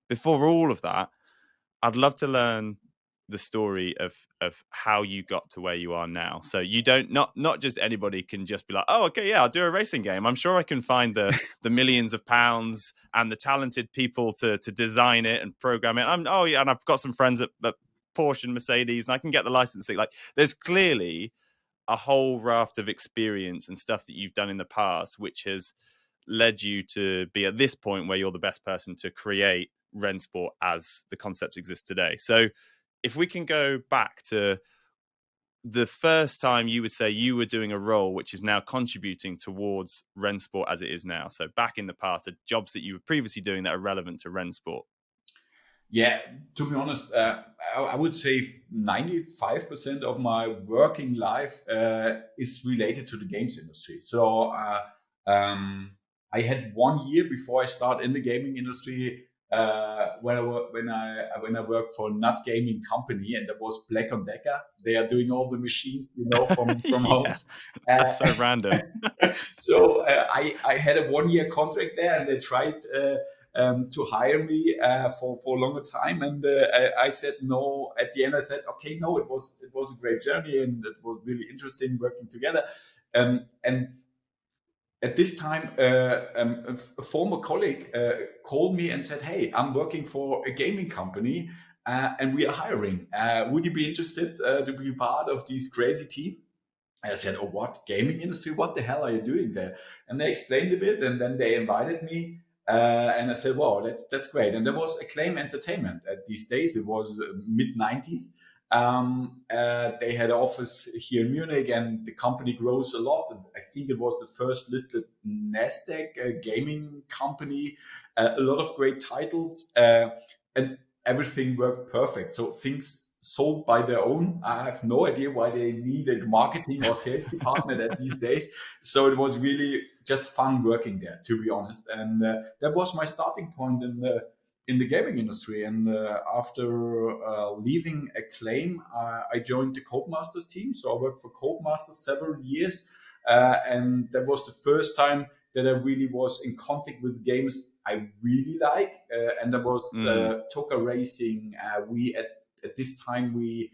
before all of that, I'd love to learn the story of how you got to where you are now. So you don't not just anybody can just be like, oh, okay, yeah, I'll do a racing game. I'm sure I can find the millions of pounds and the talented people to design it and program it. And I've got some friends at Porsche and Mercedes, and I can get the licensing. Like, there's clearly a whole raft of experience and stuff that you've done in the past, which has led you to be at this point where you're the best person to create Rennsport as the concepts exist today. So if we can go back to the first time you would say you were doing a role which is now contributing towards Rennsport as it is now. So back in the past, the jobs that you were previously doing that are relevant to Rennsport. Yeah, to be honest, I would say 95% of my working life is related to the games industry. So I had 1 year before I start in the gaming industry when I worked for a nut gaming company, and that was Black & Decker. They are doing all the machines, from Yeah, homes. that's so random. So I had a 1 year contract there, and they tried to hire me for a longer time, and I said no. At the end, I said, okay, no. It was a great journey, and it was really interesting working together. And at this time, a former colleague called me and said, "Hey, I'm working for a gaming company, and we are hiring. Would you be interested to be part of this crazy team?" And I said, "Oh, what? Gaming industry? What the hell are you doing there?" And they explained a bit, and then they invited me. And I said, "Wow, that's great." And there was Acclaim Entertainment at these days. It was mid-90s. They had an office here in Munich, and the company grows a lot. I think it was the first listed Nasdaq gaming company. A lot of great titles, and everything worked perfect. So things sold by their own. I have no idea why they need a marketing or sales department at these days. So it was really just fun working there, to be honest. And that was my starting point in the gaming industry. And after leaving Acclaim, I joined the Codemasters team. So I worked for Codemasters several years. And that was the first time that I really was in contact with games I really like. And that was Toka Racing. At this time, we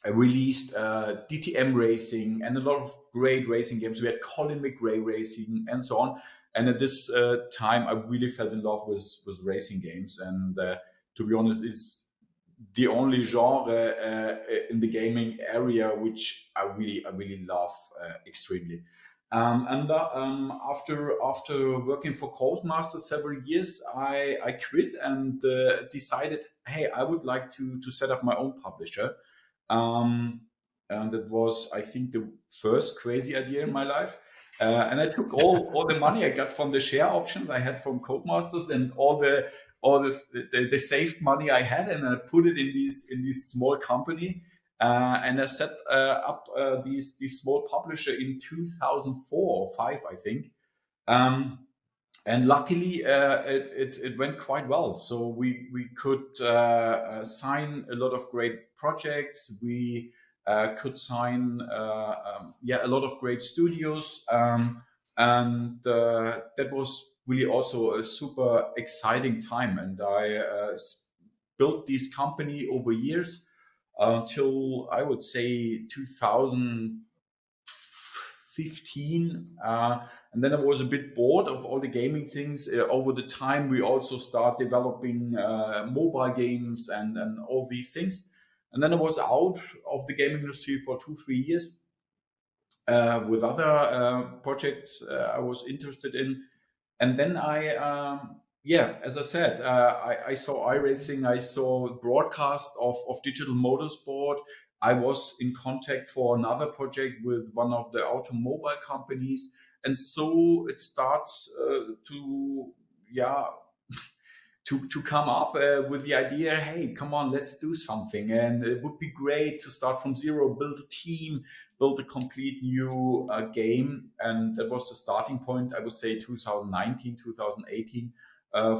released DTM Racing and a lot of great racing games. We had Colin McRae Racing and so on. And at this time, I really fell in love with racing games. And to be honest, it's the only genre in the gaming area which I really love extremely. After working for Codemasters several years, I quit and decided, hey, I would like to set up my own publisher. And it was, I think, the first crazy idea in my life. And I took all the money I got from the share options I had from Codemasters and all the saved money I had, and I put it in this small company. And I set up this small publisher in 2004 or 5, I think. And luckily, it went quite well. So we could sign a lot of great projects. We could sign a lot of great studios, and that was really also a super exciting time. And I built this company over years until I would say 2015, and then I was a bit bored of all the gaming things. Over the time, we also start developing mobile games and all these things. And then I was out of the gaming industry for 2-3 years with other projects I was interested in. And then as I said, I saw iRacing, I saw broadcast of digital motorsport. I was in contact for another project with one of the automobile companies. And so it starts to come up with the idea, hey, come on, let's do something. And it would be great to start from zero, build a team, build a complete new game. And that was the starting point, I would say 2019, 2018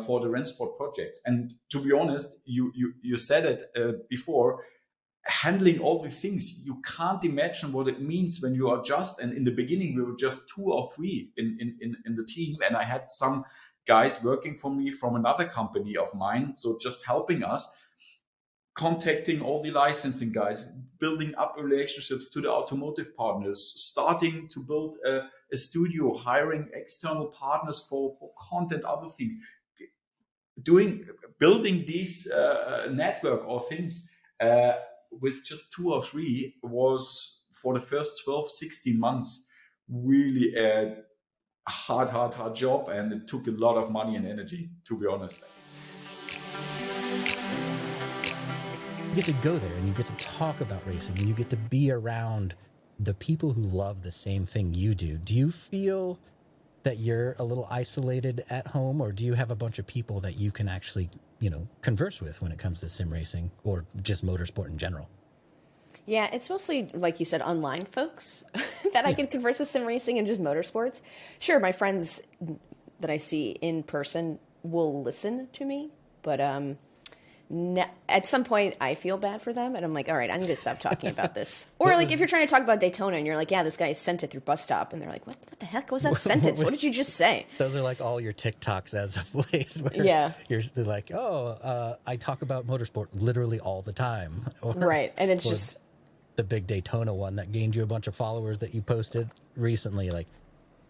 for the Rennsport project. And to be honest, you said it before, handling all these things, you can't imagine what it means when you are just, and in the beginning we were just 2 or 3 in the team, and I had some guys working for me from another company of mine, so just helping us, contacting all the licensing guys, building up relationships to the automotive partners, starting to build a studio, hiring external partners for content, other things, building these network or things with just 2 or 3 was, for the first 12, 16 months, really a hard job, and it took a lot of money and energy, to be honest. You get to go there and you get to talk about racing and you get to be around the people who love the same thing you do. Do you feel that you're a little isolated at home, or do you have a bunch of people that you can actually, converse with when it comes to sim racing or just motorsport in general? Yeah, it's mostly, like you said, online folks that I can converse with sim racing and just motorsports. Sure, my friends that I see in person will listen to me, but at some point I feel bad for them, and I'm like, all right, I need to stop talking about this. Or like if you're trying to talk about Daytona and you're like, yeah, this guy sent it through bus stop, and they're like, what the heck was that sentence? What did you just say? Those are like all your TikToks as of late. Yeah. They're like, I talk about motorsport literally all the time. Right, and it's just the big Daytona one that gained you a bunch of followers that you posted recently. Like,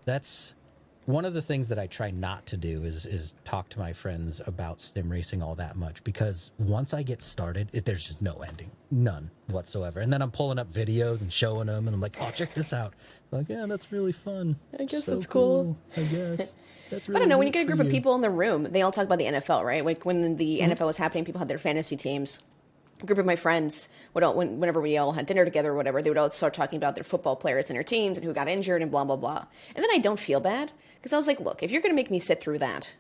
that's one of the things that I try not to do is talk to my friends about sim racing all that much, because once I get started, there's just no ending, none whatsoever. And then I'm pulling up videos and showing them, and I'm like, oh, check this out. Like, yeah, that's really fun. I guess so that's cool. I guess. That's really I don't know, when you neat get a for group of people in the room, they all talk about the NFL, right? Like when the NFL was happening, people had their fantasy teams. A group of my friends whenever we all had dinner together or whatever, they would all start talking about their football players and their teams and who got injured and blah, blah, blah. And then I don't feel bad, because I was like, look, if you're going to make me sit through that,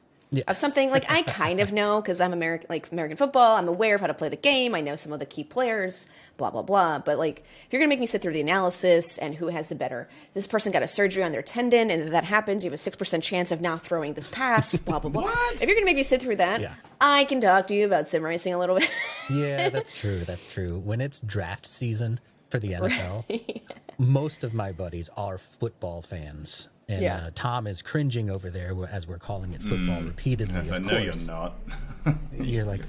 of something, like I kind of know, because I'm American football, I'm aware of how to play the game, I know some of the key players, blah, blah, blah. But like, if you're going to make me sit through the analysis and who has the better, this person got a surgery on their tendon, and if that happens, you have a 6% chance of now throwing this pass, blah, blah, blah. If you're going to make me sit through that, I can talk to you about sim racing a little bit. Yeah, that's true. That's true. When it's draft season for the NFL, most of my buddies are football fans. And Tom is cringing over there as we're calling it football repeatedly. Yes, I know you're not. You're like,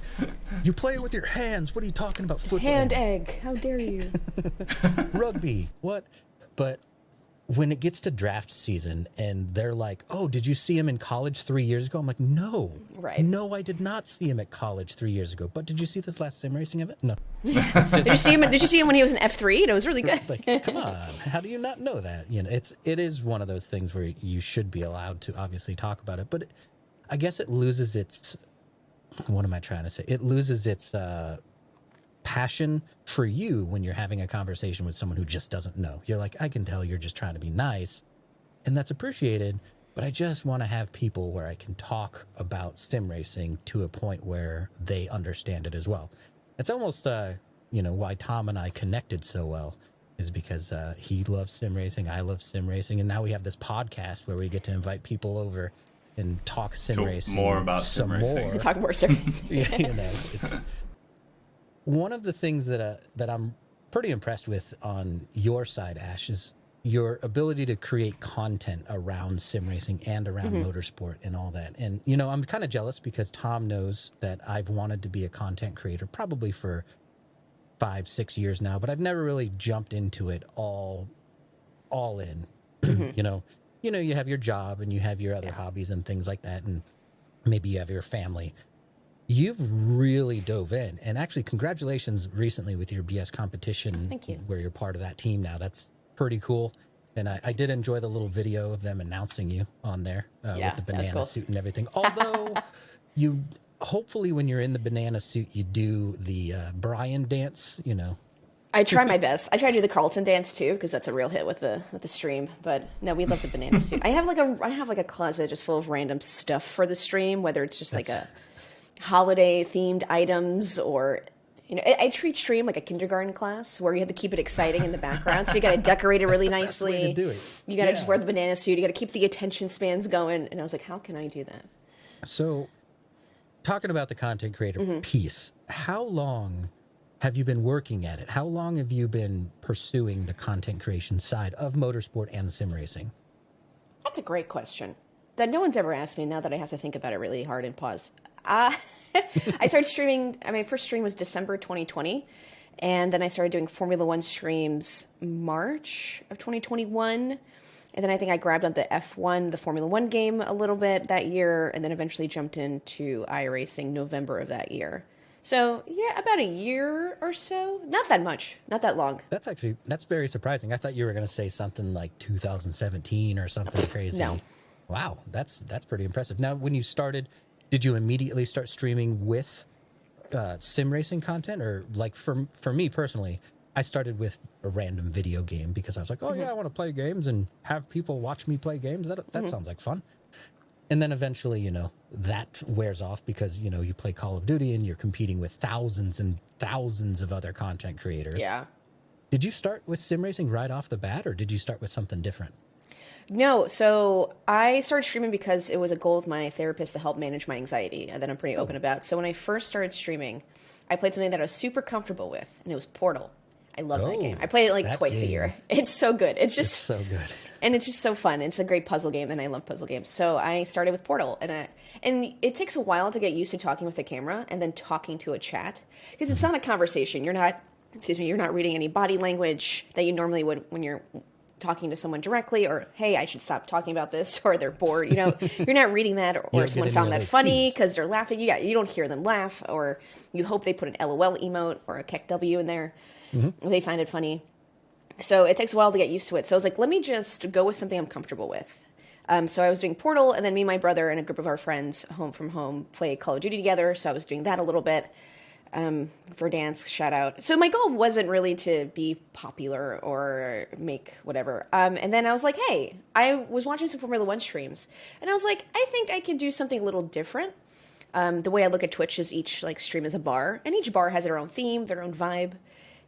you play it with your hands. What are you talking about? Football? Hand egg. How dare you? Rugby. What? But when it gets to draft season and they're like, oh, did you see him in college 3 years ago? I'm like, no. Right. No, I did not see him at college 3 years ago. But did you see this last sim racing event? No. Did you see him when he was in F3? And it was really good. Like, come on. How do you not know that? It is one of those things where you should be allowed to obviously talk about it. But I guess it loses its, what am I trying to say? It loses its passion for you when you're having a conversation with someone who just doesn't know. You're like, I can tell you're just trying to be nice, and that's appreciated, but I just want to have people where I can talk about sim racing to a point where they understand it as well. It's almost why Tom and I connected so well, is because he loves sim racing, I love sim racing, and now we have this podcast where we get to invite people over and talk racing more about sim racing. Talk more sim racing. It's one of the things that I'm pretty impressed with on your side, Ash, is your ability to create content around sim racing and around motorsport and all that. And, I'm kind of jealous because Tom knows that I've wanted to be a content creator probably for 5-6 years now, but I've never really jumped into it all in. You have your job and you have your other hobbies and things like that, and maybe you have your family. You've really dove in, and actually congratulations recently with your BS competition. Thank you. Where you're part of that team now. That's pretty cool. And I did enjoy the little video of them announcing you on there with the banana suit and everything. Although you hopefully when you're in the banana suit, you do the Brian dance, I try my best. I try to do the Carlton dance too, because that's a real hit with the stream. But no, we love the banana suit. I have like a closet just full of random stuff for the stream, whether it's just like a holiday themed items, or I treat stream like a kindergarten class where you have to keep it exciting in the background, so you got to decorate it really nicely. Way to do it. You got to just wear the banana suit, you got to keep the attention spans going, and I was like, how can I do that? So talking about the content creator piece, how long have you been working at it? How long have you been pursuing the content creation side of motorsport and sim racing? That's a great question. that no one's ever asked me, now that I have to think about it really hard and pause. I started streaming, my first stream was December 2020, and then I started doing Formula One streams March of 2021, and then I think I grabbed on the F1, the Formula One game a little bit that year, and then eventually jumped into iRacing November of that year. So, yeah, about a year or so. Not that much. Not that long. That's very surprising. I thought you were going to say something like 2017 or something crazy. No. Wow, that's pretty impressive. Now, when you started, did you immediately start streaming with sim racing content? Or like for me personally, I started with a random video game because I was like, oh, yeah, I want to play games and have people watch me play games. That sounds like fun. And then eventually, that wears off because, you play Call of Duty and you're competing with thousands and thousands of other content creators. Yeah. Did you start with sim racing right off the bat, or did you start with something different? No, so I started streaming because it was a goal of my therapist to help manage my anxiety that I'm pretty open about. So when I first started streaming, I played something that I was super comfortable with, and it was Portal. I love that game. I play it like twice a year. It's so good. It's so good. And it's just so fun. It's a great puzzle game, and I love puzzle games. So I started with Portal, and it takes a while to get used to talking with the camera and then talking to a chat, because it's not a conversation. You're not reading any body language that you normally would when you're talking to someone directly, or hey, I should stop talking about this, or they're bored. You're not reading that, or someone found that funny because they're laughing. You don't hear them laugh, or you hope they put an LOL emote or a KEKW in there. Mm-hmm. They find it funny. So it takes a while to get used to it. So I was like, let me just go with something I'm comfortable with. So I was doing Portal, and then me and my brother and a group of our friends home from home play Call of Duty together. So I was doing that a little bit. Verdansk, shout out. So my goal wasn't really to be popular or make whatever. And then I was like, hey, I was watching some Formula One streams, and I was like, I think I can do something a little different. The way I look at Twitch is each stream is a bar, and each bar has their own theme, their own vibe.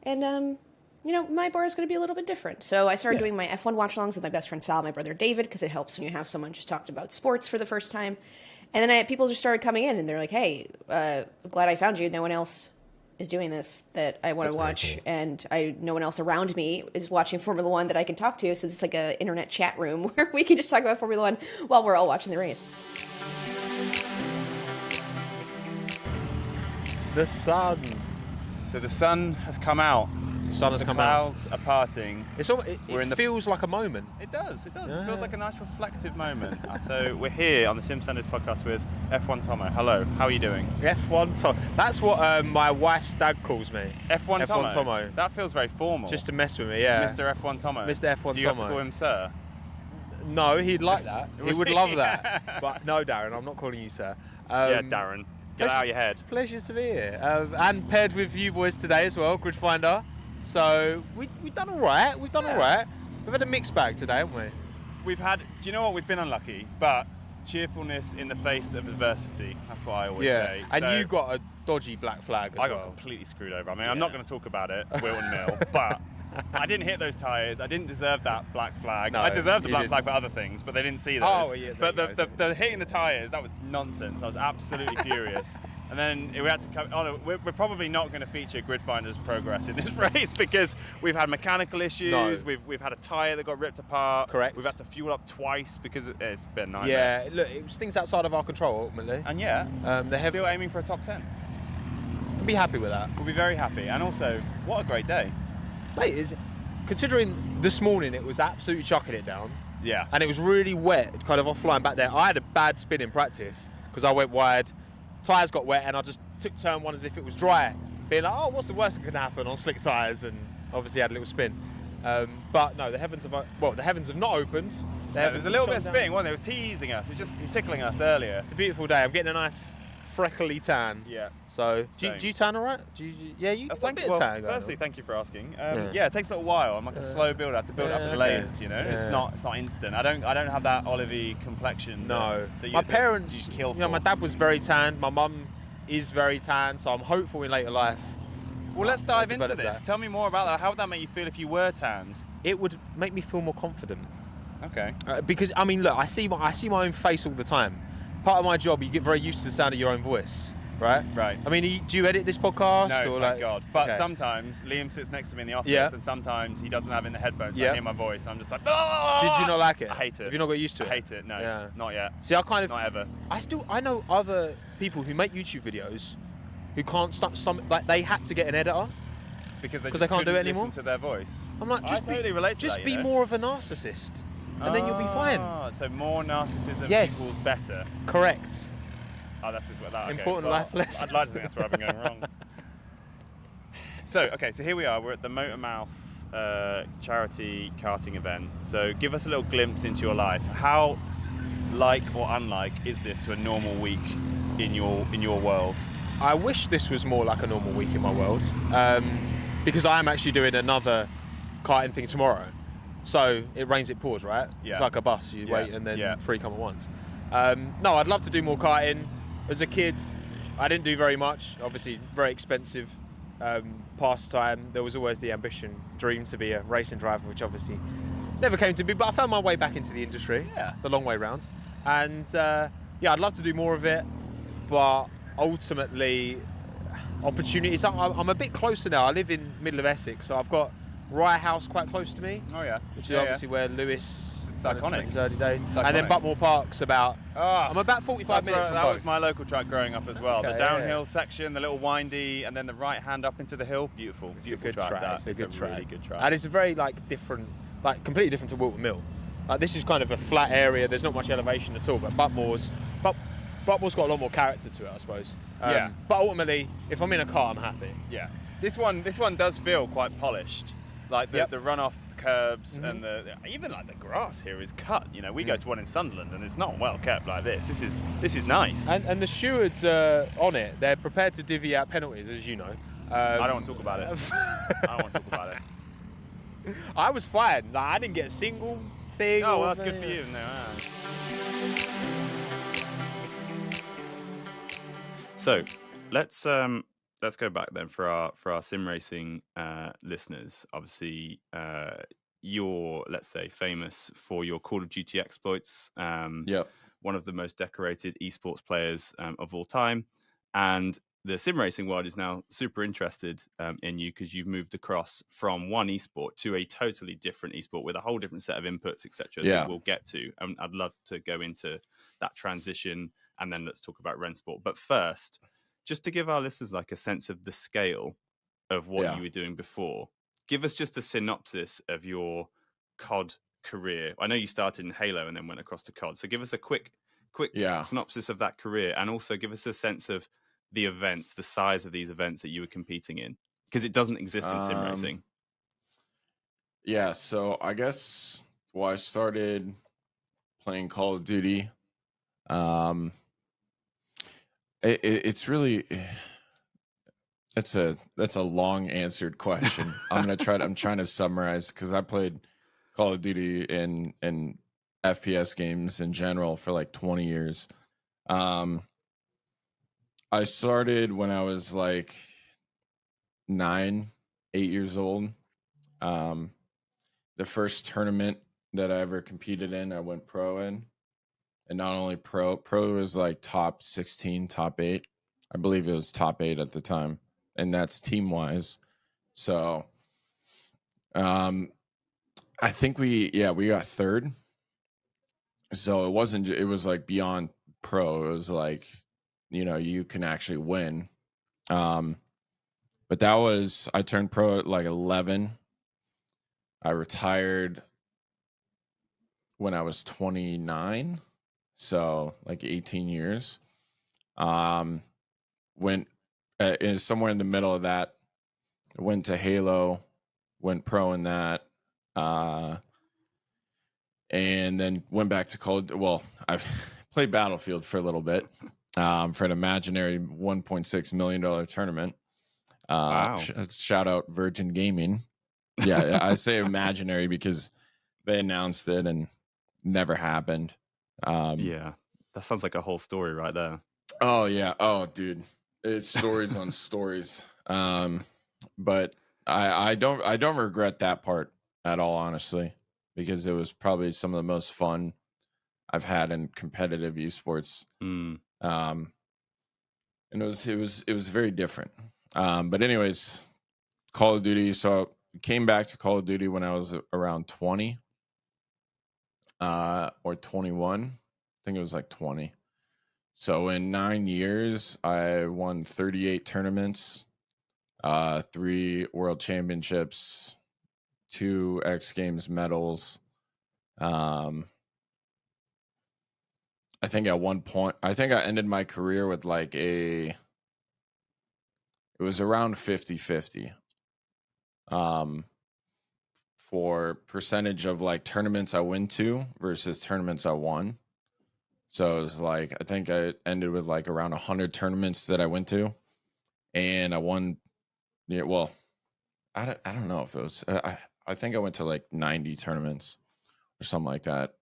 And, my bar is going to be a little bit different. So I started doing my F1 watch-alongs with my best friend Sal, my brother David, because it helps when you have someone just talked about sports for the first time. And then people just started coming in, and they're like, hey, glad I found you. No one else is doing this that I want to watch. Cool. And no one else around me is watching Formula One that I can talk to. So it's like an internet chat room where we can just talk about Formula One while we're all watching the race. The sun. So the sun has come out. The sun has come out. The clouds are parting. It feels like a moment. It does. Yeah. It feels like a nice reflective moment. So we're here on the Sim Standards podcast with F1 Tomo. Hello. How are you doing? F1 Tomo. That's what my wife's dad calls me. F1 Tomo. That feels very formal. Just to mess with me, yeah. Mr. F1 Tomo. Mr. F1 Tomo. Do you have to call him sir? No, he'd like that. He would love that. But no, Darren, I'm not calling you sir. Yeah, Darren. Get out of your head. Pleasure to be here. And paired with you boys today as well, Grid Finder. So we've done all right. We've had a mixed bag today, haven't we? Do you know what? We've been unlucky, but cheerfulness in the face of adversity. That's what I always say. And you got a dodgy black flag as well. I got completely screwed over. I mean, I'm not going to talk about it, Wilton Mill, but I didn't hit those tyres. I didn't deserve that black flag. No, I deserved the black flag for other things, but they didn't see those. Oh, yeah, but the hitting the tyres, that was nonsense. I was absolutely furious. And then we had to come. Oh no, we're probably not going to feature Grid Finder's progress in this race because we've had mechanical issues. No. We've had a tyre that got ripped apart. Correct. We've had to fuel up twice because it's been a nightmare. Yeah, look, it was things outside of our control ultimately. And they're still aiming for a top 10. We'll be happy with that. We'll be very happy. And also, what a great day, mate! Considering this morning it was absolutely chucking it down. Yeah. And it was really wet, kind of offline back there. I had a bad spin in practice because I went wide. Tyres got wet and I just took turn one as if it was dry, being like, oh, what's the worst that could happen on slick tyres, and obviously had a little spin. But no, the heavens have not opened. There's a little bit of spinning, wasn't there? It was teasing us, it was just tickling us earlier. It's a beautiful day. I'm getting a nice freckly tan. Yeah. So, do you tan all right? You got a bit of tan going firstly, on. thank you for asking. Yeah, it takes a little while. I'm like a slow build. I have to build up in layers, you know? Yeah. It's not instant. I don't have that olivey complexion. No. That my parents, kill for. My dad was very tan. My mum is very tan, so I'm hopeful in later life. Well, let's dive into this. Tell me more about that. How would that make you feel if you were tanned? It would make me feel more confident. Okay. Because I mean, look, I see my own face all the time. Part of my job, you get very used to the sound of your own voice. right? Right. I mean, do you edit this podcast? No, or thank God. But okay. sometimes Liam sits next to me in the office, Yeah. and sometimes he doesn't have it in the headphones. Yeah. I hear my voice. I'm just like, oh! Did you not like it? I hate it. Have you not got used to it? I hate it. No, Yeah. not yet. See, I kind of not ever. I know other people who make YouTube videos who can't like they had to get an editor Because they can't do it anymore. Listen to their voice. I'm like, just totally relate to just that, be more of a narcissist, and then you'll be fine. So more narcissism Yes. equals better. Correct. Oh, that's just what that. Okay. Important life lesson. I'd like to think that's where I've been going wrong. So here we are. We're at the MotorMouth Charity Karting Event. So give us a little glimpse into your life. How like or unlike is this to a normal week in your world? I wish this was more like a normal week in my world, because I am actually doing another karting thing tomorrow. So it rains, it pours, right? Yeah. It's like a bus. You wait and then Yeah. 3 come at once. No, I'd love to do more karting. As a kid, I didn't do very much. Obviously, very expensive pastime. There was always the ambition, dream to be a racing driver, which obviously never came to be. But I found my way back into the industry, the long way round. And I'd love to do more of it, but ultimately, opportunities. I'm a bit closer now. I live in middle of Essex, so I've got Rye House quite close to me. Oh yeah, which is obviously where Lewis It's iconic. His early days. It's And then iconic. Buckmore Park's about. I'm about 45 minutes from that both. was my local track growing up as well. Okay, the yeah, downhill yeah. section, the little windy, and then the right hand up into the hill. Beautiful, It's a beautiful good track. That. It's a good track. really good track. And it's a very different, completely different to Wilton Mill. This is kind of a flat area. There's not much elevation at all. But Buckmore's got a lot more character to it, I suppose. Yeah. But ultimately, if I'm in a car, I'm happy. Yeah. This one does feel quite polished. Like the runoff curbs Mm-hmm. and even like the grass here is cut. You know, we go to one in Sunderland and it's not well kept like this. This is nice. And the stewards on it, they're prepared to divvy out penalties, as you know. I don't want to talk about it. I don't want to talk about it. I was fine. I didn't get a single thing. Oh, well, that's good for you. No, So let's go back then for our sim racing listeners. Obviously, you're, let's say, famous for your Call of Duty exploits. One of the most decorated esports players of all time, and the sim racing world is now super interested in you because you've moved across from one esport to a totally different esport with a whole different set of inputs, etc. That we'll get to. And I'd love to go into that transition, and then let's talk about Rennsport. But first, just to give our listeners like a sense of the scale of what you were doing before, give us just a synopsis of your COD career. I know you started in Halo and then went across to COD. So give us a quick synopsis of that career, and also give us a sense of the events, the size of these events that you were competing in, because it doesn't exist in sim racing. Yeah, so I guess I started playing Call of Duty. It's really that's a long answered question. I'm trying to summarize, because I played Call of Duty in FPS games in general for like 20 years. I started when I was like 8 years old. The first tournament that I ever competed in, I went pro in. And not only pro was like top 16, top 8. I believe it was top 8 at the time. And that's team wise. So I think we got third. So it was like beyond pro. It was like, you can actually win. But I turned pro at like 11. I retired when I was 29. So like 18 years. Went somewhere in the middle of that. Went to Halo, went pro in that. And then went back to I played Battlefield for a little bit. For an imaginary $1.6 million tournament. Wow. Shout out Virgin Gaming. Yeah, I say imaginary because they announced it and never happened. Yeah, that sounds like a whole story right there. Oh yeah. Oh dude, it's stories on stories. But I don't regret that part at all, honestly, because it was probably some of the most fun I've had in competitive esports. and it was very different. But anyways, Call of Duty. So came back to Call of Duty when I was around 20 or 21. I think it was like 20. So in 9 years, I won 38 tournaments, 3 world championships, 2 X Games medals. I think at one point, I think I ended my career with like it was around 50-50 for percentage of like tournaments I went to versus tournaments I won. So it was like, I think I ended with like around 100 tournaments that I went to, and I won. Yeah, well, I don't know if it was, I think I went to like 90 tournaments or something like that.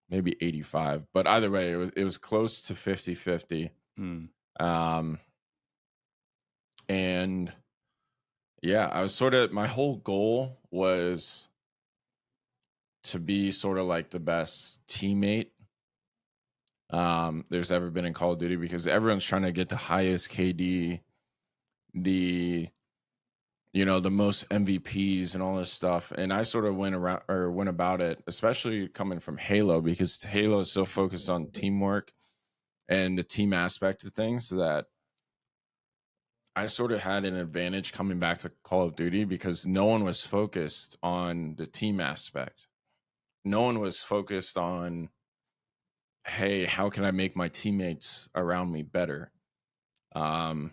Maybe 85, but either way, it was close to 50-50. And yeah, I was sort of, my whole goal was to be sort of like the best teammate there's ever been in Call of Duty, because everyone's trying to get the highest KD, the most MVPs and all this stuff. And I sort of went about it, especially coming from Halo, because Halo is so focused on teamwork and the team aspect of things, that I sort of had an advantage coming back to Call of Duty, because no one was focused on the team aspect. No one was focused on, hey, how can I make my teammates around me better? So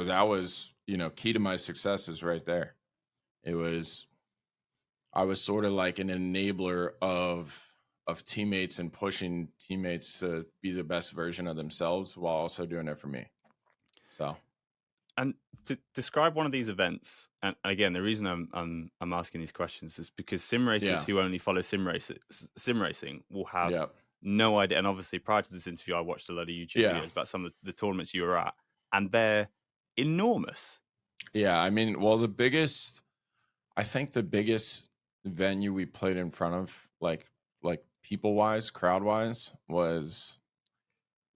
that was, key to my success is right there. I was sort of like an enabler of teammates and pushing teammates to be the best version of themselves while also doing it for me. So, and to describe one of these events, and again, the reason I'm asking these questions is because sim racers who only follow sim racing will have no idea. And obviously, prior to this interview, I watched a lot of YouTube videos about some of the tournaments you were at, and they're enormous. Yeah, I mean, well, I think the biggest venue we played in front of, like people wise, crowd wise, was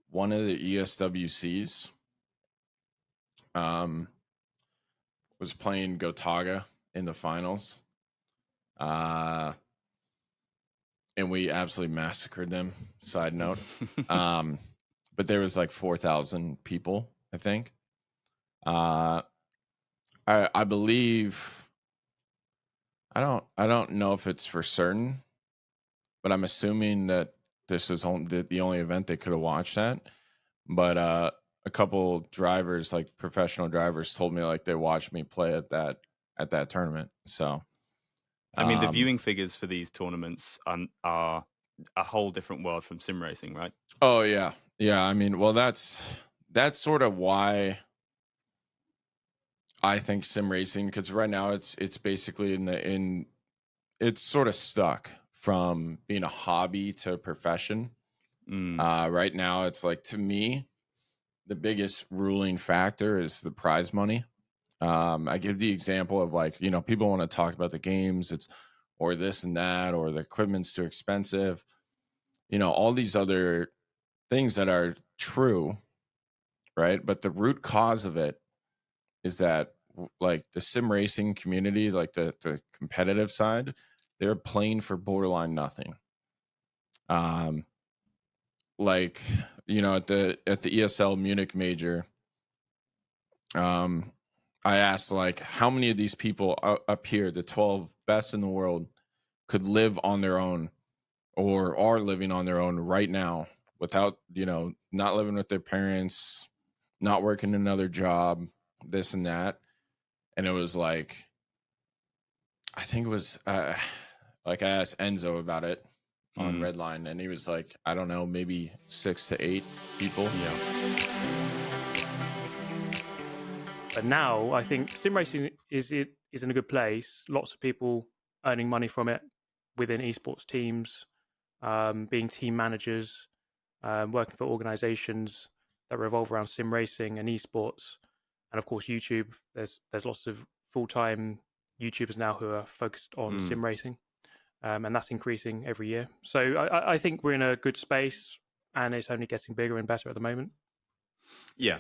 one of the ESWCs. Was playing Gotaga in the finals. And we absolutely massacred them, side note. But there was like 4,000 people, I think. I believe, I don't know if it's for certain, but I'm assuming that this is the only event they could have watched at. But a couple drivers, like professional drivers, told me like they watched me play at that tournament. So, I mean, the viewing figures for these tournaments are a whole different world from sim racing, right? Oh yeah. I mean, well, that's sort of why I think sim racing, because right now it's basically it's sort of stuck from being a hobby to a profession. Right now, it's like, to me, the biggest ruling factor is the prize money. I give the example of like, people want to talk about the games, or this and that, or the equipment's too expensive, all these other things that are true, right? But the root cause of it is that, like, the sim racing community, like the competitive side, they're playing for borderline nothing. Like, at the ESL Munich major, I asked, like, how many of these people up here, the 12 best in the world, could live on their own, or are living on their own right now without, not living with their parents, not working another job, this and that. And it was like, I think it was like, I asked Enzo about it on Redline, and he was like, I don't know, maybe 6 to 8 people. Yeah. But now I think sim racing is in a good place. Lots of people earning money from it within esports teams, being team managers, working for organizations that revolve around sim racing and esports. And of course, YouTube. There's lots of full-time YouTubers now who are focused on sim racing, and that's increasing every year. So I think we're in a good space. and it's only getting bigger and better at the moment. Yeah.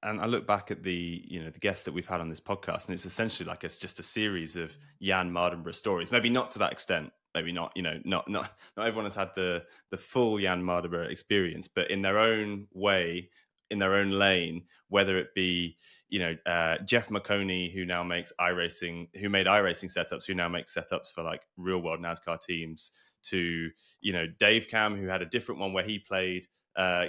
And I look back at the guests that we've had on this podcast, and it's essentially like it's just a series of Jan Mardenborough stories. Maybe not to that extent. Maybe not. Not everyone has had the full Jan Mardenborough experience, but in their own way, in their own lane. Whether it be Jeff McConey, who now makes who made iRacing setups, who now makes setups for like real world NASCAR teams, to Dave Cam, who had a different one where he played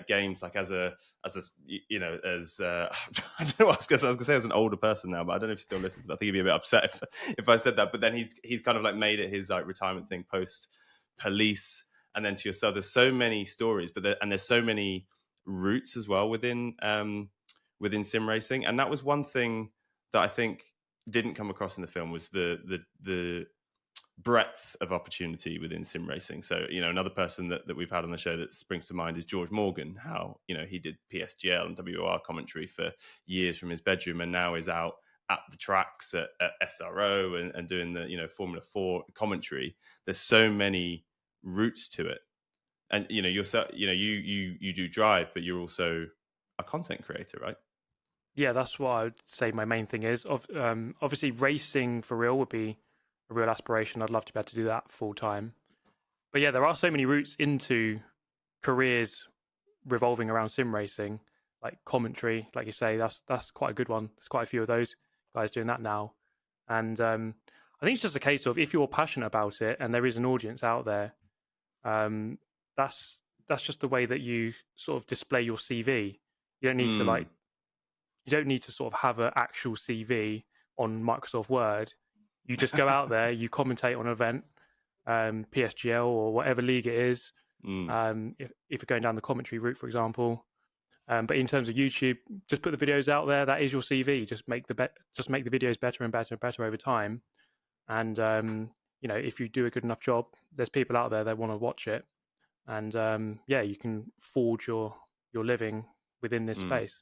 games like as I don't know what I was going to say as an older person now, but I don't know if he still listens. But I think he'd be a bit upset if I said that. But then he's kind of like made it his like retirement thing post police, and then to yourself. There's so many stories, there's so many routes as well within sim racing, and that was one thing that I think didn't come across in the film was the breadth of opportunity within sim racing. So, another person that we've had on the show that springs to mind is George Morgan, how, he did PSGL and WR commentary for years from his bedroom, and now is out at the tracks at SRO and doing the, Formula 4 commentary. There's so many routes to it. And, you do drive, but you're also a content creator, right? Yeah, that's what I would say my main thing is. Obviously, racing for real would be a real aspiration. I'd love to be able to do that full time. But yeah, there are so many routes into careers revolving around sim racing, like commentary, like you say, that's quite a good one. There's quite a few of those guys doing that now. And I think it's just a case of if you're passionate about it and there is an audience out there, that's just the way that you sort of display your CV. You don't need to sort of have an actual CV on Microsoft Word. You just go out there, you commentate on an event, PSGL or whatever league it is. If you're going down the commentary route, for example. But in terms of YouTube, just put the videos out there. That is your CV. Just make the videos better and better and better over time. And if you do a good enough job, there's people out there that want to watch it. And you can forge your living within this space.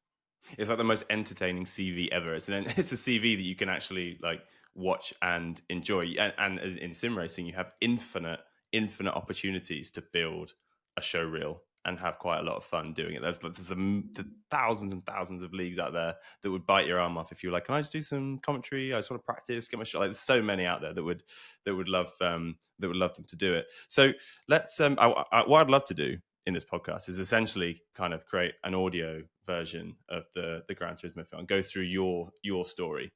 It's like the most entertaining CV ever. It's a CV that you can actually like watch and enjoy. And in sim racing, you have infinite opportunities to build a show reel and have quite a lot of fun doing it. There's thousands and thousands of leagues out there that would bite your arm off if you were like, can I just do some commentary? I just want to practice, get my shot. Like, there's so many out there that would love them to do it. So let's what I'd love to do in this podcast is essentially kind of create an audio version of the Gran Turismo film and go through your story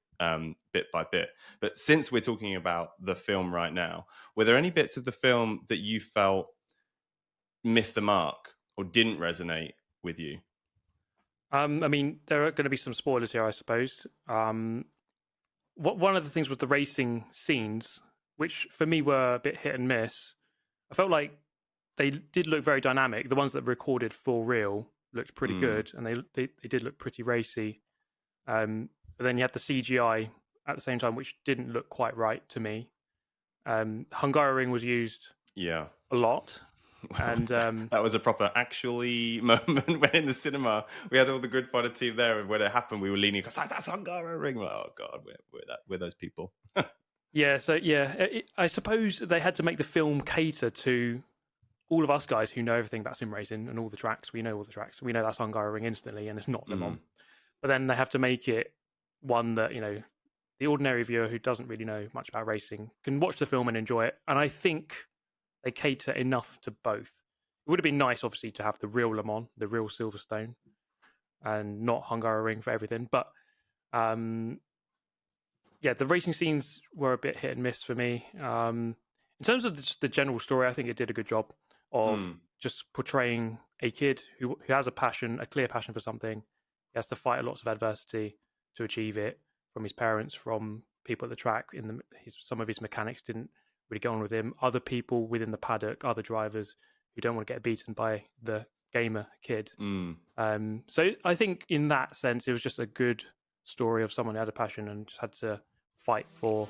bit by bit. But since we're talking about the film right now, were there any bits of the film that you felt missed the mark or didn't resonate with you? I mean, there are going to be some spoilers here, I suppose. One of the things with the racing scenes, which for me were a bit hit and miss, I felt like they did look very dynamic. The ones that were recorded for real looked pretty good, and they did look pretty racy. But then you had the CGI at the same time, which didn't look quite right to me. Hungaroring was used a lot. And that was a proper actually moment when in the cinema we had all the grid fighter team there, and when it happened we were leaning because that's Hungaroring. Like, oh god, we're those people. I suppose they had to make the film cater to all of us guys who know everything about sim racing and all the tracks. We know all the tracks. We know that's Hungaroring instantly, and it's not Le Mans. But then they have to make it one that the ordinary viewer who doesn't really know much about racing can watch the film and enjoy it. And I think they cater enough to both. It would have been nice, obviously, to have the real Le Mans, the real Silverstone, and not Hungaroring for everything. But the racing scenes were a bit hit and miss for me. In terms of the general story, I think it did a good job of just portraying a kid who has a clear passion for something. He has to fight lots of adversity to achieve it, from his parents, from people at the track. Some of his mechanics didn't really get on with him. Other people within the paddock, other drivers who don't want to get beaten by the gamer kid. So I think in that sense, it was just a good story of someone who had a passion and just had to fight for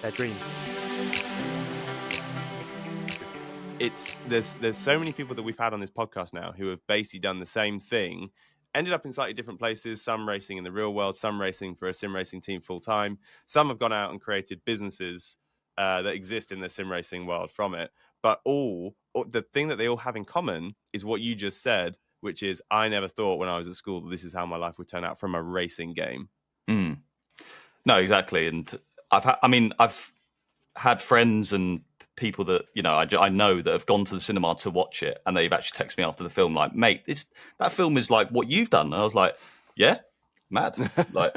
their dream. There's so many people that we've had on this podcast now who have basically done the same thing, ended up in slightly different places, some racing in the real world, some racing for a sim racing team full time. Some have gone out and created businesses that exist in the sim racing world from it, but the thing that they all have in common is what you just said, which is I never thought when I was at school that this is how my life would turn out from a racing game. No, exactly. And I've had friends and people that, you know, I know that have gone to the cinema to watch it, and they've actually texted me after the film like, mate, that film is like what you've done. And I was like, yeah, mad. like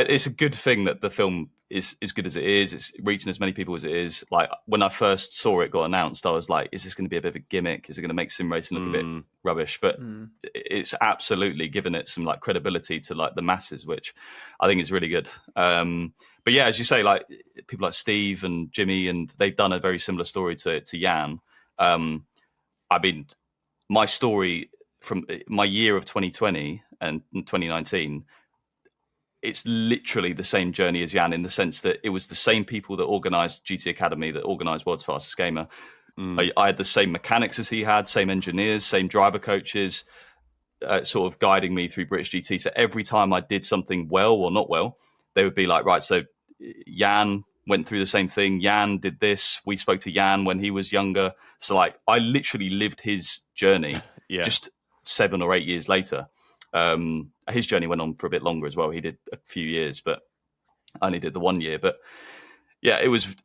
it's a good thing that the film is as good as it is. It's reaching as many people as it is. Like when I first saw it got announced, I was like, is this going to be a bit of a gimmick? Is it going to make sim racing look a bit rubbish? But it's absolutely given it some like credibility to like the masses, which I think is really good. But yeah, as you say, like people like Steve and Jimmy, and they've done a very similar story to Jan. I mean, my story from my year of 2020 and 2019, it's literally the same journey as Jan in the sense that it was the same people that organised GT Academy, that organised World's Fastest Gamer. I had the same mechanics as he had, same engineers, same driver coaches, sort of guiding me through British GT. So every time I did something well or not well, they would be like, right, so Jan went through the same thing. Jan did this. We spoke to Jan when he was younger. So like I literally lived his journey just 7 or 8 years later. His journey went on for a bit longer as well. He did a few years, but I only did the 1 year. But yeah, it was,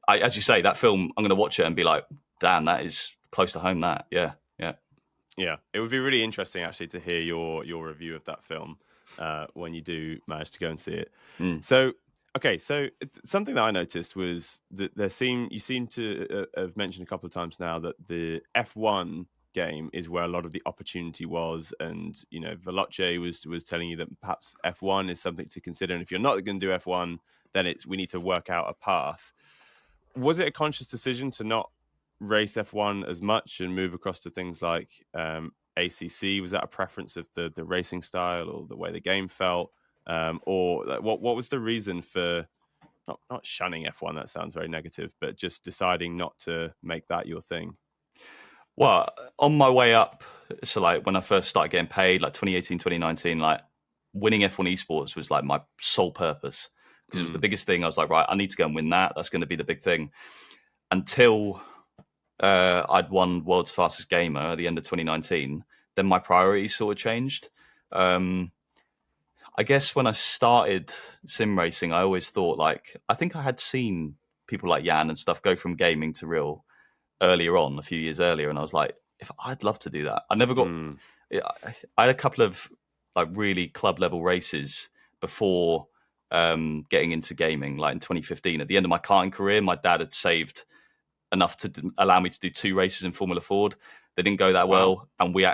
as you say, that film, I'm going to watch it and be like, damn, that is close to home. That, yeah. It would be really interesting actually to hear your review of that film when you do manage to go and see it. So something that I noticed was that you seem to have mentioned a couple of times now that the F1 game is where a lot of the opportunity was, and you know Veloce was telling you that perhaps F1 is something to consider, and if you're not going to do F1, then we need to work out a path. Was it a conscious decision to not race F1 as much and move across to things like ACC? Was that a preference of the racing style or the way the game felt, or what was the reason for not shunning F1? That sounds very negative, but just deciding not to make that your thing. Well, on my way up, so like when I first started getting paid, like 2018, 2019, like winning F1 Esports was like my sole purpose because it was the biggest thing. I was like, right, I need to go and win that. That's going to be the big thing. Until I'd won World's Fastest Gamer at the end of 2019, then my priorities sort of changed. I guess when I started sim racing, I always thought like, I think I had seen people like Jan and stuff go from gaming to real earlier on, a few years earlier, and I was like, if I'd love to do that. I never got. I had a couple of like really club level races before getting into gaming. Like in 2015, at the end of my karting career, my dad had saved enough to allow me to do 2 races in Formula Ford. They didn't go that well, and we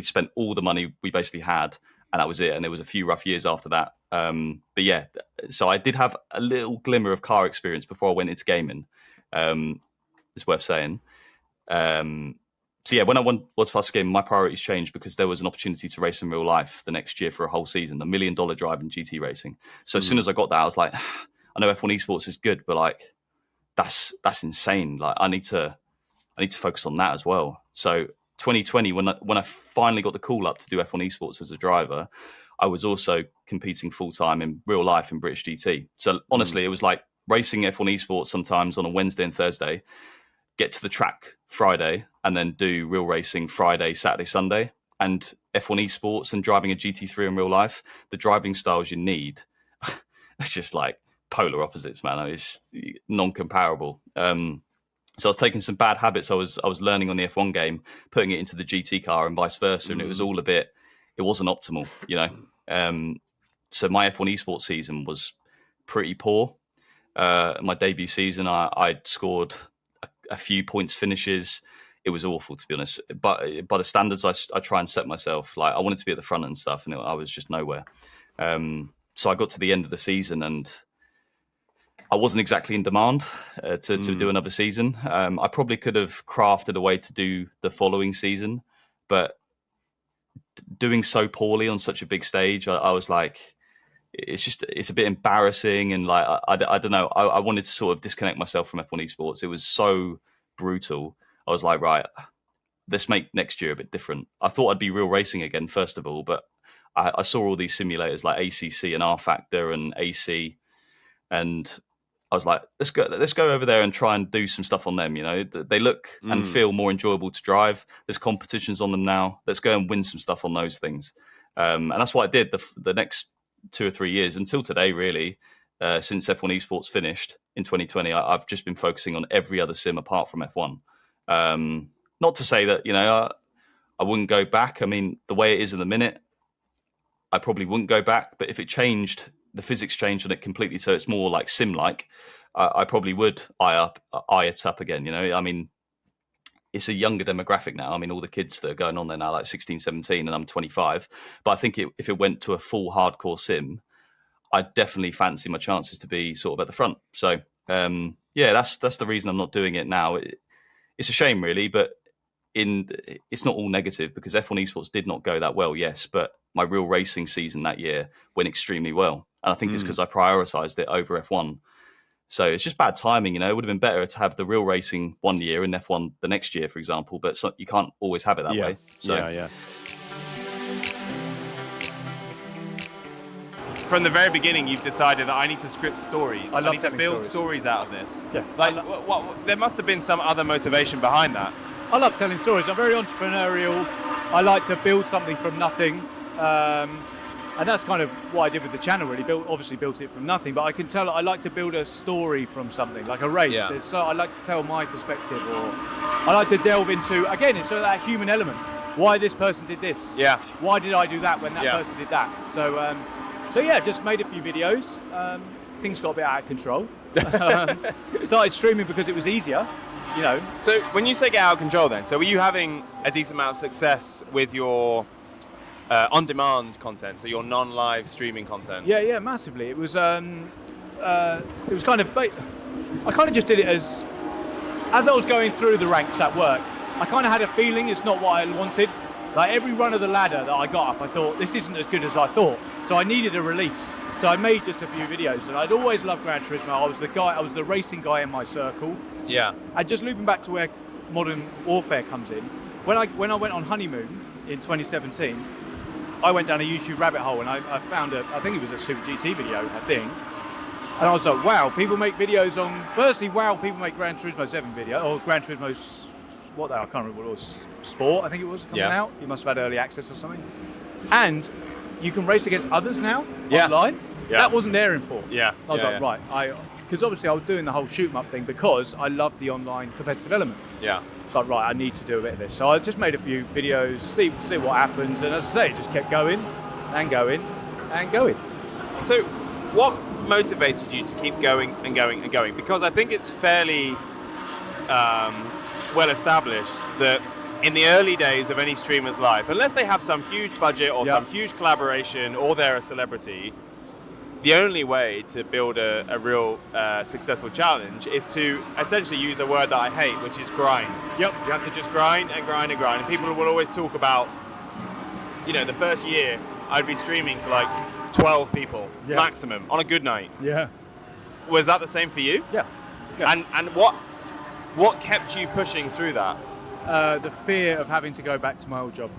spent all the money we basically had, and that was it. And there was a few rough years after that. But yeah, so I did have a little glimmer of car experience before I went into gaming. It's worth saying. So yeah, when I won World's Fastest Game, my priorities changed because there was an opportunity to race in real life the next year for a whole season, $1 million drive in GT racing. So as soon as I got that, I was like, I know F1 Esports is good, but like that's insane. Like I need to focus on that as well. So 2020, when I finally got the call up to do F1 Esports as a driver, I was also competing full time in real life in British GT. So honestly, it was like racing F1 Esports sometimes on a Wednesday and Thursday, get to the track Friday, and then do real racing Friday, Saturday, Sunday. And F1 Esports and driving a GT3 in real life, the driving styles you need, it's just like polar opposites, man. It's non-comparable. So I was taking some bad habits I was learning on the F1 game, putting it into the GT car and vice versa, and it was all it wasn't optimal, you know. So my F1 Esports season was pretty poor. My debut season, I'd scored a few points finishes. It was awful, to be honest. But by the standards I try and set myself, like I wanted to be at the front and stuff, and I was just nowhere. So I got to the end of the season and I wasn't exactly in demand to do another season. I probably could have crafted a way to do the following season, but doing so poorly on such a big stage, I was like, it's a bit embarrassing. And like, I don't know, I wanted to sort of disconnect myself from F1 Esports. It was so brutal. I was like, right, let's make next year a bit different. I thought I'd be real racing again, first of all, but I saw all these simulators like ACC and R Factor and AC. and I was like, let's go over there and try and do some stuff on them. You know, they look and feel more enjoyable to drive. There's competitions on them now. Let's go and win some stuff on those things. And that's what I did the next 2 or 3 years until today, really. Since F1 Esports finished in 2020, I've just been focusing on every other sim apart from F1. Not to say that, you know, I wouldn't go back. I mean, the way it is in the minute, I probably wouldn't go back. But if it changed, the physics changed on it completely, so it's more like sim-like, I probably would eye it up again. You know, I mean, it's a younger demographic now. I mean, all the kids that are going on there now, like 16, 17, and I'm 25. But I think if it went to a full hardcore sim, I'd definitely fancy my chances to be sort of at the front. So, yeah, that's the reason I'm not doing it now. It's a shame, really, but it's not all negative because F1 Esports did not go that well, yes, but my real racing season that year went extremely well. And I think it's because I prioritized it over F1. So it's just bad timing, you know. It would have been better to have the real racing one year and F1 the next year, for example, but you can't always have it that way. So. Yeah. From the very beginning, you've decided that I need to script stories. I need to build stories out of this. Yeah. Like, there must have been some other motivation behind that. I love telling stories. I'm very entrepreneurial. I like to build something from nothing. And that's kind of what I did with the channel, really. Obviously built it from nothing, but I can tell I like to build a story from something, like a race. Yeah. So I like to tell my perspective, or I like to delve into, again, it's sort of that human element. Why this person did this. Yeah. Why did I do that when that person did that? So yeah, just made a few videos. Things got a bit out of control. Started streaming because it was easier, you know. So when you say get out of control then, so were you having a decent amount of success with your on-demand content, so your non-live streaming content? Yeah, massively. It was kind of, I kind of just did it as I was going through the ranks at work. I kind of had a feeling it's not what I wanted. Like every run of the ladder that I got up, I thought this isn't as good as I thought. So I needed a release. So I made just a few videos, and I'd always loved Gran Turismo. I was the racing guy in my circle. Yeah. And just looping back to where Modern Warfare comes in, when I went on honeymoon in 2017, I went down a YouTube rabbit hole and I found I think it was a Super GT video, I think. And I was like, wow, people make videos on, firstly, people make Gran Turismo 7 video, or Gran Turismo, I can't remember what it was, Sport, I think it was coming out. You must have had early access or something. And you can race against others now, online. Yeah. That wasn't there in 4. Yeah. I was like, right, because obviously I was doing the whole shoot 'em up thing because I loved the online competitive element. Yeah. So right, I need to do a bit of this. So I just made a few videos, see what happens, and as I say, just kept going and going and going. So what motivated you to keep going and going and going? Because I think it's fairly well established that in the early days of any streamer's life, unless they have some huge budget or some huge collaboration or they're a celebrity, the only way to build a real successful challenge is to essentially use a word that I hate, which is grind. Yep. You have to just grind and grind and grind. And people will always talk about, you know, the first year I'd be streaming to like 12 people maximum on a good night. Yeah. Was that the same for you? Yeah. And what kept you pushing through that? The fear of having to go back to my old job.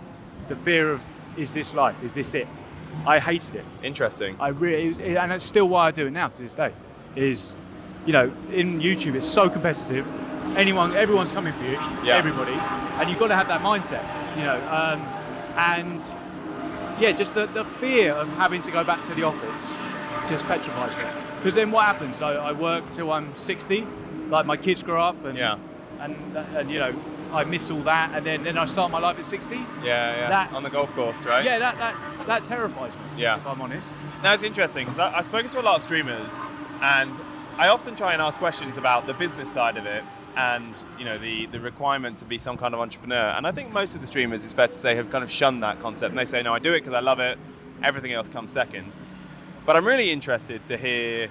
The fear of, is this life? Is this it? I hated it. Interesting. And it's still why I do it now to this day. Is, you know, in YouTube it's so competitive. Everyone's coming for you. Yeah. Everybody, and you've got to have that mindset. You know, and yeah, just the fear of having to go back to the office just petrifies me. Because then what happens? I work till I'm 60. Like my kids grow up, and you know, I miss all that, and then I start my life at 60. Yeah. On the golf course, right? Yeah, that terrifies me. Yeah. If I'm honest. Now it's interesting because I've spoken to a lot of streamers, and I often try and ask questions about the business side of it, and you know the requirement to be some kind of entrepreneur. And I think most of the streamers, it's fair to say, have kind of shunned that concept, and they say, no, I do it because I love it. Everything else comes second. But I'm really interested to hear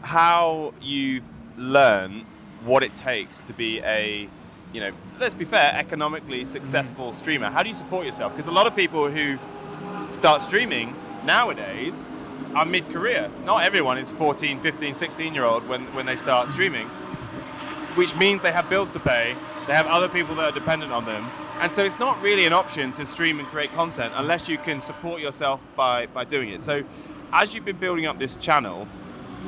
how you've learn what it takes to be a, you know, let's be fair, economically successful streamer. How do you support yourself? Because a lot of people who start streaming nowadays are mid-career. Not everyone is 14, 15, 16-year-old when they start streaming, which means they have bills to pay, they have other people that are dependent on them, and so it's not really an option to stream and create content unless you can support yourself by doing it. So as you've been building up this channel,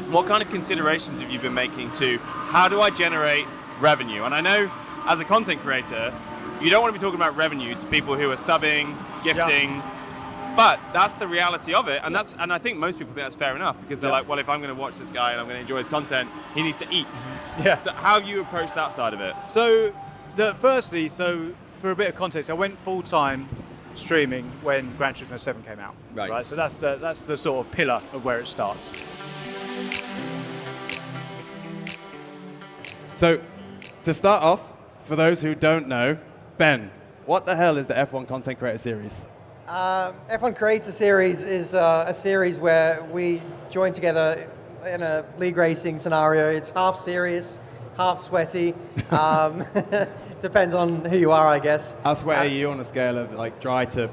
what kind of considerations have you been making to how do I generate revenue? And I know as a content creator, you don't want to be talking about revenue to people who are subbing, gifting, but that's the reality of it. And I think most people think that's fair enough because they're like, well, if I'm going to watch this guy and I'm going to enjoy his content, he needs to eat. Yeah. So how have you approached that side of it? So, firstly, for a bit of context, I went full-time streaming when Gran Turismo 7 came out. Right. So that's the sort of pillar of where it starts. So, to start off, for those who don't know, Ben, what the hell is the F1 Content Creator Series? F1 Creator Series is a series where we join together in a league racing scenario. It's half serious, half sweaty. Depends on who you are, I guess. How sweaty are you on a scale of like dry to wet?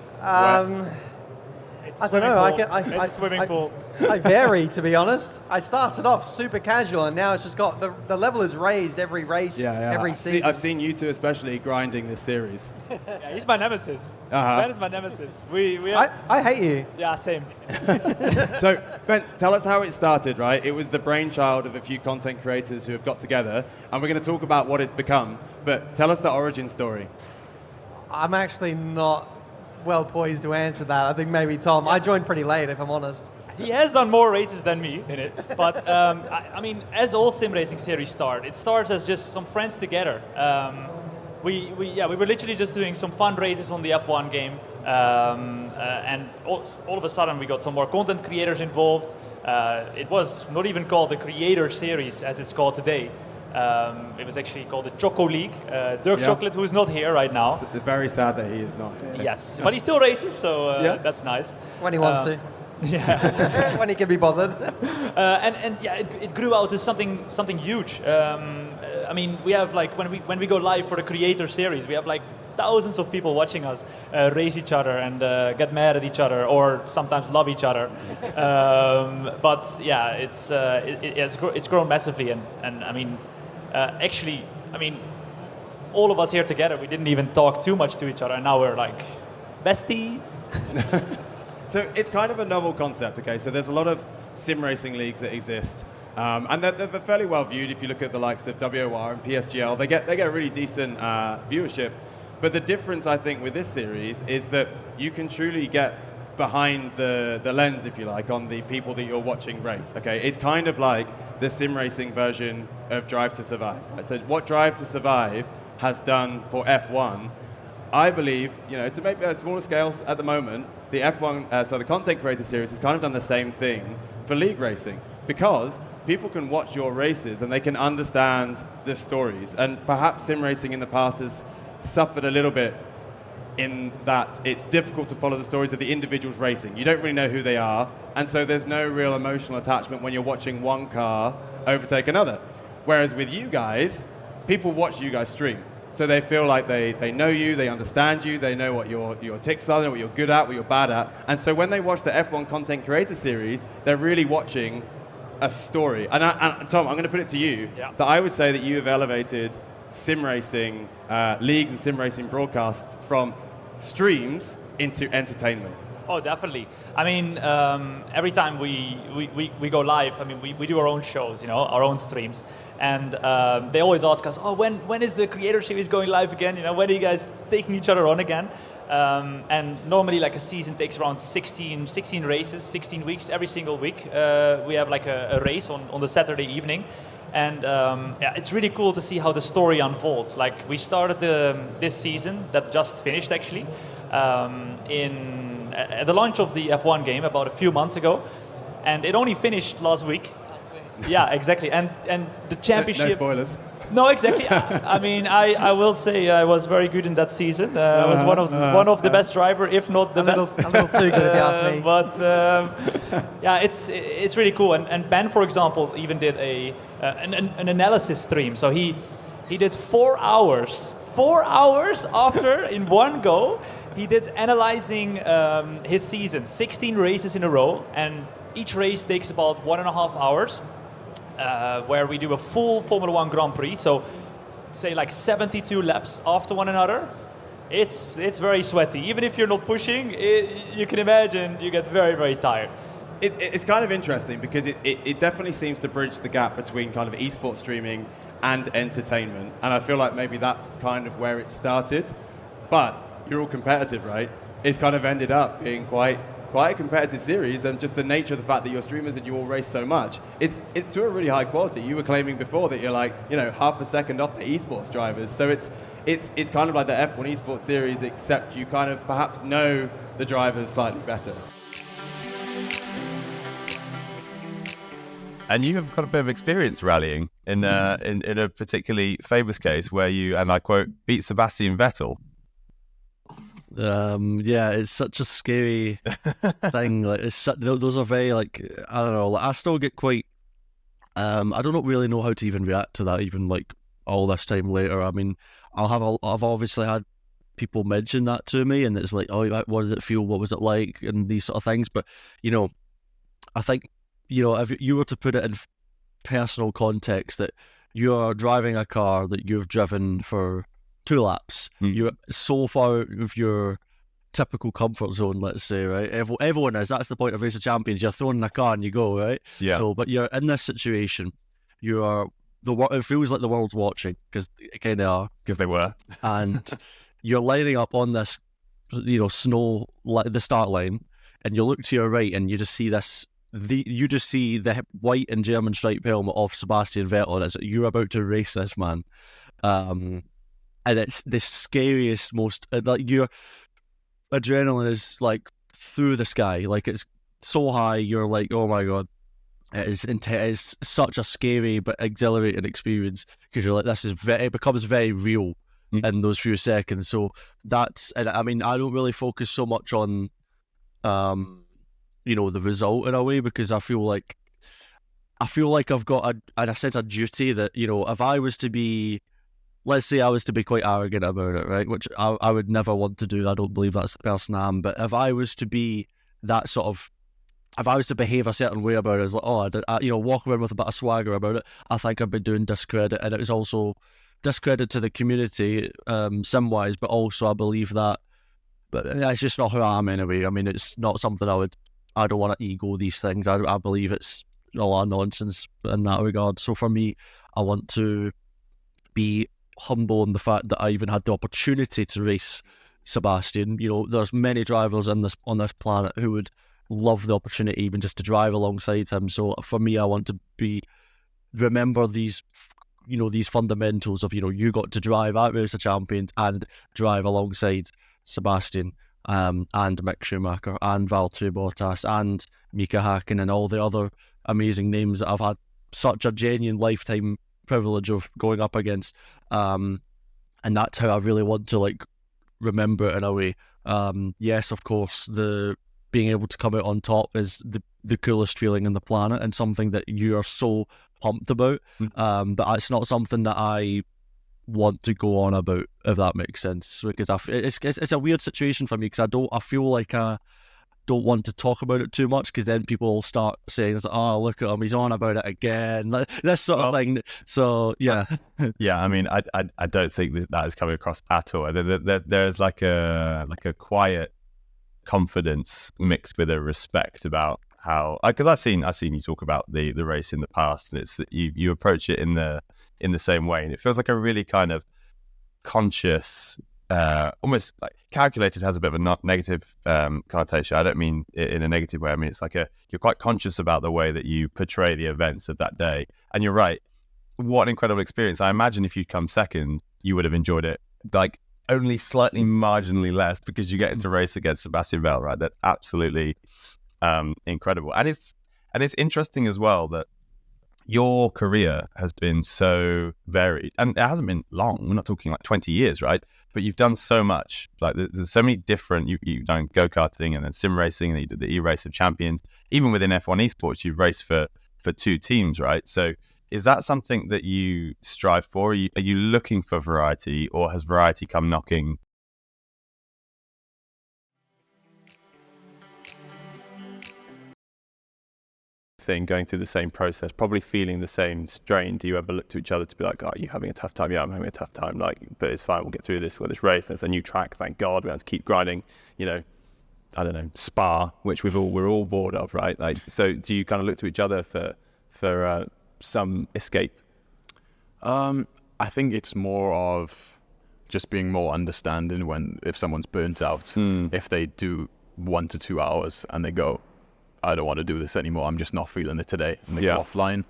I don't know. It's a swimming pool. I vary, to be honest. I started off super casual, and now it's just got the level is raised every race, every season. I've seen you two especially grinding this series. Yeah, he's my nemesis. Ben is my nemesis. I hate you. Yeah, same. So, Ben, tell us how it started, right? It was the brainchild of a few content creators who have got together, and we're going to talk about what it's become. But tell us the origin story. I'm actually not well poised to answer that. I think maybe Tom. I joined pretty late, if I'm honest. He has done more races than me in it, but I mean, as all sim racing series start, it starts as just some friends together. We were literally just doing some fun races on the F1 game, and all of a sudden we got some more content creators involved. It was not even called the Creator Series as it's called today. It was actually called the Choco League. Dirk Chocolate, who is not here right now. It's very sad that he is not. Yes, but he still races, so that's nice. When he wants to. Yeah. When he can be bothered. It grew out to something huge. I mean, we have like when we go live for the Creator Series, we have like thousands of people watching us race each other and get mad at each other, or sometimes love each other. But yeah, it's grown massively, and I mean, actually, I mean, all of us here together, we didn't even talk too much to each other, and now we're like besties. So it's kind of a novel concept, okay? So there's a lot of sim racing leagues that exist, and they're fairly well viewed. If you look at the likes of WOR and PSGL, they get a really decent viewership. But the difference, I think, with this series is that you can truly get behind the lens, if you like, on the people that you're watching race, okay? It's kind of like the sim racing version of Drive to Survive, right? So what Drive to Survive has done for F1, I believe, to make smaller scales at the moment, the F1, so the Content Creator Series has kind of done the same thing for league racing, because people can watch your races and they can understand the stories. And perhaps sim racing in the past has suffered a little bit in that it's difficult to follow the stories of the individuals racing. You don't really know who they are, and so there's no real emotional attachment when you're watching one car overtake another. Whereas with you guys, people watch you guys stream. So they feel like they know you, they understand you, they know what your tics are, they know what you're good at, what you're bad at. And so when they watch the F1 Content Creator Series, they're really watching a story. And Tom, I'm going to put it to you, that I would say that you have elevated sim racing leagues and sim racing broadcasts from streams into entertainment. Oh, definitely. I mean, every time we go live, I mean, we do our own shows, our own streams. And they always ask us, when is the Creator Series going live again? When are you guys taking each other on again? And normally, like, a season takes around 16 races, 16 weeks, every single week. We have like a race on the Saturday evening. And it's really cool to see how the story unfolds. Like, we started this season that just finished, actually, at the launch of the F1 game about a few months ago. And it only finished last week. Yeah, exactly. And the championship... No spoilers. No, exactly. I mean, I will say I was very good in that season. I was one of the best driver, if not the best. A little too good, if you ask me. But yeah, it's really cool. And Ben, for example, even did an analysis stream. So he did 4 hours after in one go. He did analyzing his season, 16 races in a row, and each race takes about 1.5 hours. Where we do a full Formula 1 Grand Prix, so say like 72 laps after one another. It's very sweaty. Even if you're not pushing, you can imagine you get very, very tired. It's kind of interesting because it definitely seems to bridge the gap between kind of esports streaming and entertainment, and I feel like maybe that's kind of where it started. But you're all competitive, right? It's kind of ended up being quite a competitive series, and just the nature of the fact that you're streamers and you all race so much, it's to a really high quality. You were claiming before that you're like, half a second off the esports drivers, so it's kind of like the F1 esports series, except you kind of perhaps know the drivers slightly better. And you have got a bit of experience rallying in a particularly famous case where you, and I quote, beat Sebastian Vettel. Yeah, it's such a scary thing. Like, those are very, like, I don't know. Like, I still get quite. I don't really know how to even react to that, even like all this time later. I mean, I've obviously had people mention that to me, and it's like, oh, what did it feel? What was it like? And these sort of things. But I think if you were to put it in personal context, that you are driving a car that you've driven for 2 laps. You're so far out of your typical comfort zone, let's say, right? Everyone is. That's the point of Race of Champions. You're thrown in a car and you go, right? Yeah. So, but you're in this situation. It feels like the world's watching, because it kind of are. Because they were. And you're lining up on this, snow, the start line, and you look to your right and you just see the white and German striped helmet of Sebastian Vettel, and you're about to race this man. And it's the scariest, most, like, your adrenaline is like through the sky, like it's so high, you're like, oh my god, it's such a scary but exhilarating experience, because you're like, it becomes very real in those few seconds. So and I mean, I don't really focus so much on the result in a way, because I feel like I've got a sense of duty that, if I was to be, let's say I was to be quite arrogant about it, right? Which I would never want to do. I don't believe that's the person I am. But if I was to be that sort of, if I was to behave a certain way about it, it's like, walk around with a bit of swagger about it, I think I've been doing discredit. And it was also discredit to the community, sim-wise, but also I believe that, but it's just not who I am anyway. I mean, it's not something I don't want to ego these things. I believe it's a lot of nonsense in that regard. So for me, I want to be humble in the fact that I even had the opportunity to race Sebastian. There's many drivers on this planet who would love the opportunity even just to drive alongside him. So for me, I want to remember these fundamentals of, you got to drive at Race of Champions and drive alongside Sebastian, and Mick Schumacher and Valtteri Bottas and Mika Hakkinen and all the other amazing names that I've had such a genuine lifetime privilege of going up against, and that's how I really want to remember it in a way. Yes, of course, the being able to come out on top is the coolest feeling in the planet, and something that you are so pumped about, but it's not something that I want to go on about, if that makes sense, because it's a weird situation for me, because I feel like I don't want to talk about it too much, because then people will start saying, oh, look at him, he's on about it again, this sort of thing. So yeah. Yeah, I mean, I don't think that is coming across at all. There's like a quiet confidence mixed with a respect about how, because I've seen you talk about the race in the past, and it's that you approach it in the same way, and it feels like a really kind of conscious, almost like calculated, has a bit of a negative connotation. I don't mean it in a negative way. I mean, it's like you're quite conscious about the way that you portray the events of that day. And you're right, what an incredible experience. I imagine if you'd come second, you would have enjoyed it like only slightly marginally less, because you get into race against Sebastian Vettel, right? That's absolutely incredible. And it's interesting as well that your career has been so varied, and it hasn't been long. We're not talking like 20 years, right? But you've done so much. Like there's so many different. You've done go-karting and then sim racing, and you did the E-Race of Champions. Even within F1 Esports, you've raced for 2 teams, right? So is that something that you strive for? Are you looking for variety, or has variety come knocking? Thing, going through the same process, probably feeling the same strain. Do you ever look to each other to be like, oh, are you having a tough time? Yeah, I'm having a tough time. Like, but it's fine, we'll get through this. We've got this race, there's a new track, thank God, we have to keep grinding, I don't know, Spa, which we're all bored of, right? Like, so do you kind of look to each other for some escape? I think it's more of just being more understanding if someone's burnt out, if they do 1 to 2 hours and they go, I don't want to do this anymore, I'm just not feeling it today, and they go offline,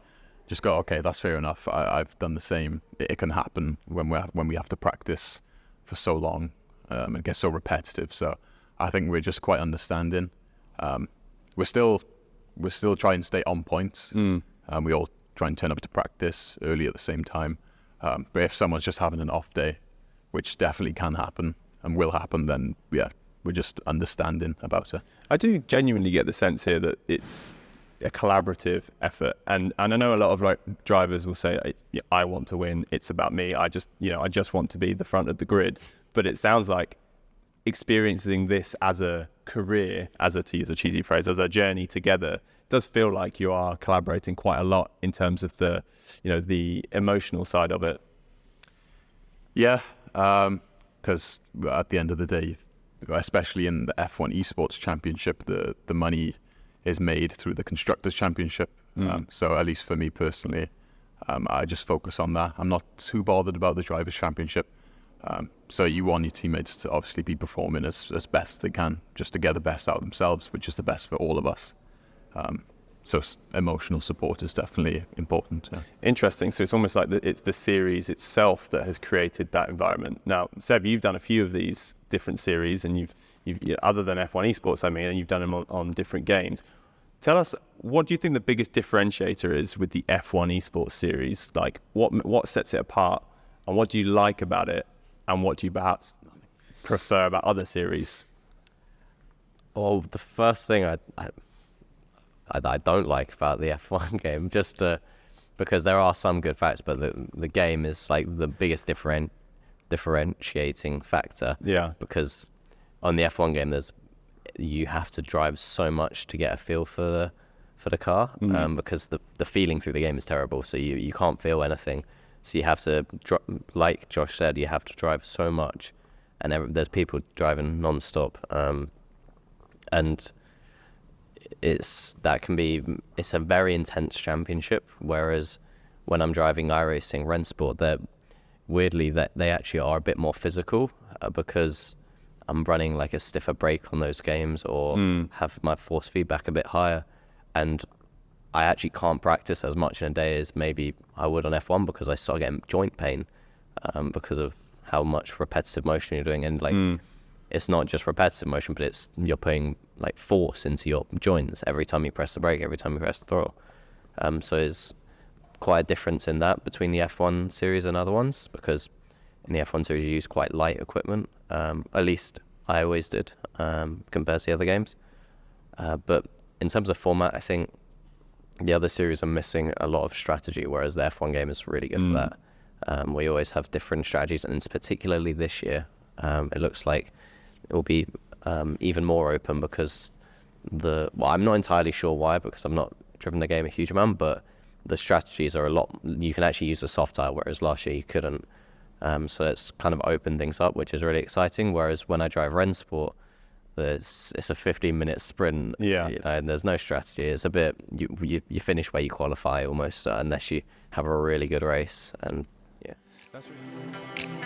just go, okay, that's fair enough. I've done the same. It can happen when we have to practice for so long, and it gets so repetitive. So I think we're just quite understanding. We're still trying to stay on point. We all try and turn up to practice early at the same time. But if someone's just having an off day, which definitely can happen and will happen, then we're just understanding about it. I do genuinely get the sense here that it's a collaborative effort, and I know a lot of like drivers will say, I want to win, it's about me, I just want to be the front of the grid. But it sounds like experiencing this as a career, to use a cheesy phrase, as a journey together, does feel like you are collaborating quite a lot in terms of the emotional side of it. Yeah, because at the end of the day, especially in the F1 Esports Championship, the money is made through the Constructors Championship. So at least for me personally, I just focus on that. I'm not too bothered about the Drivers' Championship. So you want your teammates to obviously be performing as best they can, just to get the best out of themselves, which is the best for all of us. So emotional support is definitely important. Yeah. Interesting. So it's almost like it's the series itself that has created that environment. Now, Seb, you've done a few of these different series, and you've other than F1 Esports, and you've done them on different games. Tell us, what do you think the biggest differentiator is with the F1 Esports series? Like, what sets it apart, and what do you like about it, and what do you perhaps prefer about other series? Well, the first thing I don't like about the F1 game, just because there are some good facts, but the game is like the biggest differentiating factor. Yeah. Because on the F1 game, you have to drive so much to get a feel for the car, because the feeling through the game is terrible. So you can't feel anything. So you have to, like Josh said, you have to drive so much, and there's people driving non-stop, and it's a very intense championship. Whereas when I'm driving iRacing Rennsport, weirdly they actually are a bit more physical, because I'm running like a stiffer brake on those games, or have my force feedback a bit higher, and I actually can't practice as much in a day as maybe I would on F1, because I start getting joint pain because of how much repetitive motion you're doing. And it's not just repetitive motion, but you're putting like force into your joints every time you press the brake, every time you press the throttle. So it's quite a difference in that between the F1 series and other ones, because in the F1 series you use quite light equipment, at least I always did, compared to the other games. But in terms of format, I think the other series are missing a lot of strategy, whereas the F1 game is really good for that. We always have different strategies, and it's particularly this year, it looks like it will be even more open, because I'm not entirely sure why, because I've not driven the game a huge amount, but the strategies are a lot. You can actually use the soft tire, whereas last year you couldn't. So it's kind of opened things up, which is really exciting. Whereas when I drive Rennsport, it's a 15-minute sprint. Yeah. And there's no strategy. It's a bit you finish where you qualify almost, unless you have a really good race. And yeah. That's really cool.